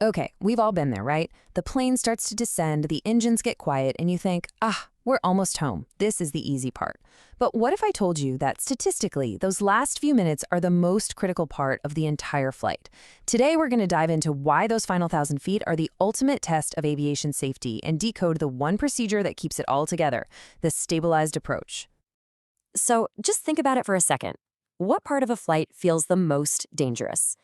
Okay, we've all been there, right? The plane starts to descend, the engines get quiet, and you think, we're almost home. This is the easy part. But what if I told you that statistically, those last few minutes are the most critical part of the entire flight? Today, we're going to dive into why those final 1,000 feet are the ultimate test of aviation safety and decode the one procedure that keeps it all together, the stabilized approach. So just think about it for a second. What part of a flight feels the most dangerous?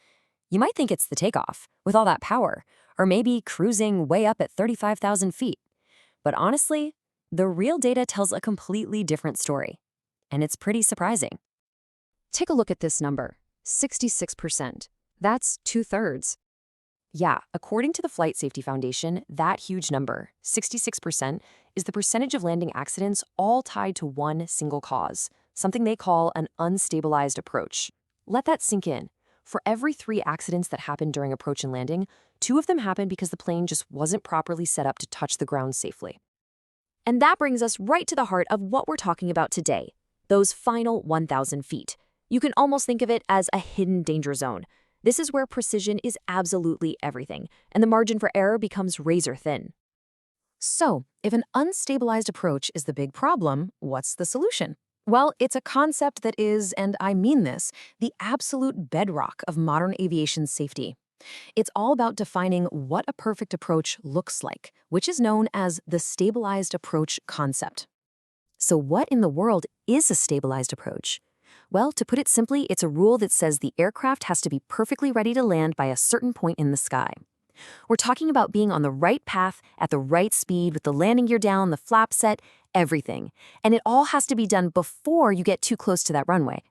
You might think it's the takeoff, with all that power, or maybe cruising way up at 35,000 feet. But honestly, the real data tells a completely different story. And it's pretty surprising. Take a look at this number, 66%. That's 2/3. Yeah, according to the Flight Safety Foundation, that huge number, 66%, is the percentage of landing accidents all tied to one single cause, something they call an unstabilized approach. Let that sink in. For every 3 accidents that happen during approach and landing, 2 of them happen because the plane just wasn't properly set up to touch the ground safely. And that brings us right to the heart of what we're talking about today, those final 1,000 feet. You can almost think of it as a hidden danger zone. This is where precision is absolutely everything, and the margin for error becomes razor thin. So, if an unstabilized approach is the big problem, what's the solution? Well, it's a concept that is, and I mean this, the absolute bedrock of modern aviation safety. It's all about defining what a perfect approach looks like, which is known as the stabilized approach concept. So what in the world is a stabilized approach? Well, to put it simply, it's a rule that says the aircraft has to be perfectly ready to land by a certain point in the sky. We're talking about being on the right path, at the right speed, with the landing gear down, the flaps set, everything. And it all has to be done before you get too close to that runway.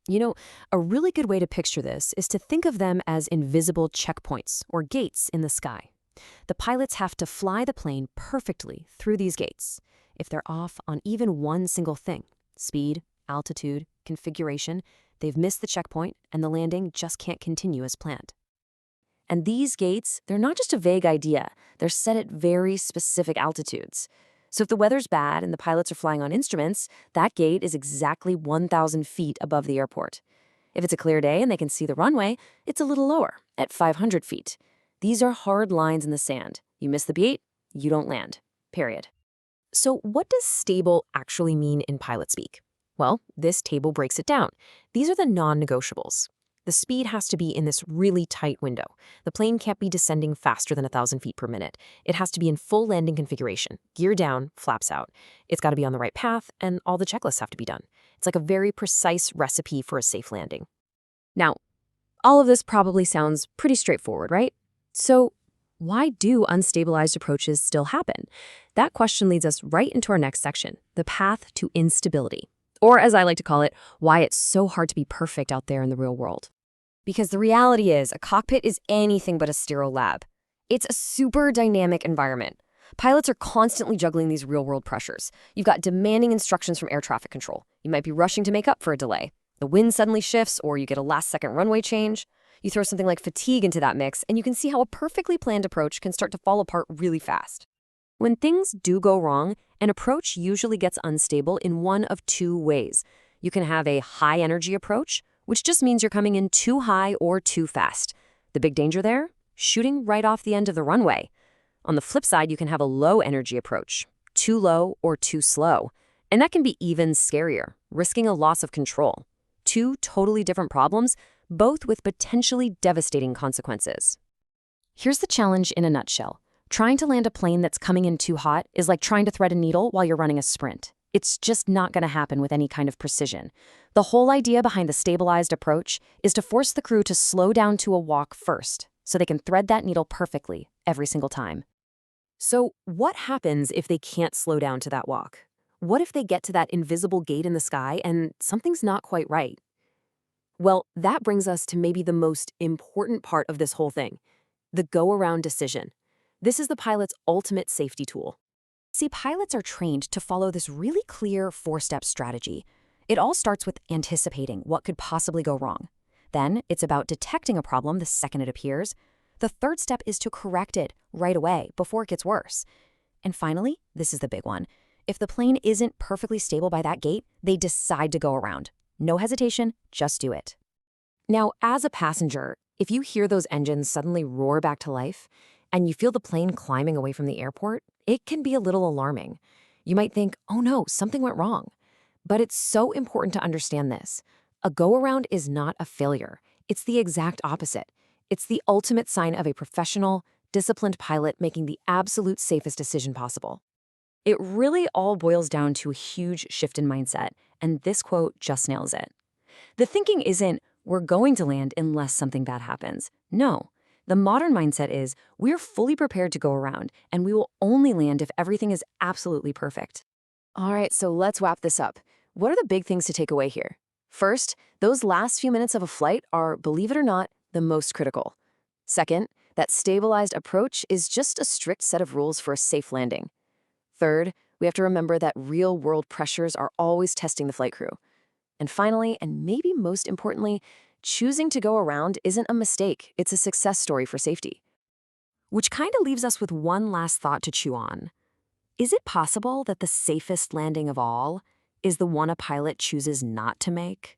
You know, a really good way to picture this is to think of them as invisible checkpoints or gates in the sky. The pilots have to fly the plane perfectly through these gates. If they're off on even one single thing, speed, altitude, configuration, they've missed the checkpoint and the landing just can't continue as planned. And these gates, they're not just a vague idea. They're set at very specific altitudes. So if the weather's bad and the pilots are flying on instruments, that gate is exactly 1,000 feet above the airport. If it's a clear day and they can see the runway, it's a little lower, at 500 feet. These are hard lines in the sand. You miss the beat, you don't land. Period. So what does stable actually mean in pilot speak? Well, this table breaks it down. These are the non-negotiables. The speed has to be in this really tight window. The plane can't be descending faster than 1,000 feet per minute. It has to be in full landing configuration, gear down, flaps out. It's got to be on the right path, and all the checklists have to be done. It's like a very precise recipe for a safe landing. Now, all of this probably sounds pretty straightforward, right? So why do unstabilized approaches still happen? That question leads us right into our next section, the path to instability. Or as I like to call it, why it's so hard to be perfect out there in the real world. Because the reality is, a cockpit is anything but a sterile lab. It's a super dynamic environment. Pilots are constantly juggling these real-world pressures. You've got demanding instructions from air traffic control. You might be rushing to make up for a delay. The wind suddenly shifts, or you get a last-second runway change. You throw something like fatigue into that mix, and you can see how a perfectly planned approach can start to fall apart really fast. When things do go wrong, an approach usually gets unstable in one of 2 ways. You can have a high-energy approach, which just means you're coming in too high or too fast. The big danger there? Shooting right off the end of the runway. On the flip side, you can have a low-energy approach, too low or too slow. And that can be even scarier, risking a loss of control. 2 totally different problems, both with potentially devastating consequences. Here's the challenge in a nutshell. Trying to land a plane that's coming in too hot is like trying to thread a needle while you're running a sprint. It's just not going to happen with any kind of precision. The whole idea behind the stabilized approach is to force the crew to slow down to a walk first, so they can thread that needle perfectly every single time. So what happens if they can't slow down to that walk? What if they get to that invisible gate in the sky and something's not quite right? Well, that brings us to maybe the most important part of this whole thing, the go-around decision. This is the pilot's ultimate safety tool. See, pilots are trained to follow this really clear 4-step strategy. It all starts with anticipating what could possibly go wrong. Then it's about detecting a problem the second it appears. The 3rd step is to correct it right away before it gets worse. And finally, this is the big one. If the plane isn't perfectly stable by that gate, they decide to go around. No hesitation, just do it. Now, as a passenger, If you hear those engines suddenly roar back to life and you feel the plane climbing away from the airport, it can be a little alarming. You might think, oh no, something went wrong. But it's so important to understand this. A go-around is not a failure. It's the exact opposite. It's the ultimate sign of a professional, disciplined pilot making the absolute safest decision possible. It really all boils down to a huge shift in mindset, and this quote just nails it. The thinking isn't, we're going to land unless something bad happens. No. The modern mindset is, we're fully prepared to go around, and we will only land if everything is absolutely perfect. All right, so let's wrap this up. What are the big things to take away here? First, those last few minutes of a flight are, believe it or not, the most critical. Second, that stabilized approach is just a strict set of rules for a safe landing. Third, we have to remember that real-world pressures are always testing the flight crew. And finally, and maybe most importantly, choosing to go around isn't a mistake, it's a success story for safety. Which kind of leaves us with one last thought to chew on. Is it possible that the safest landing of all is the one a pilot chooses not to make?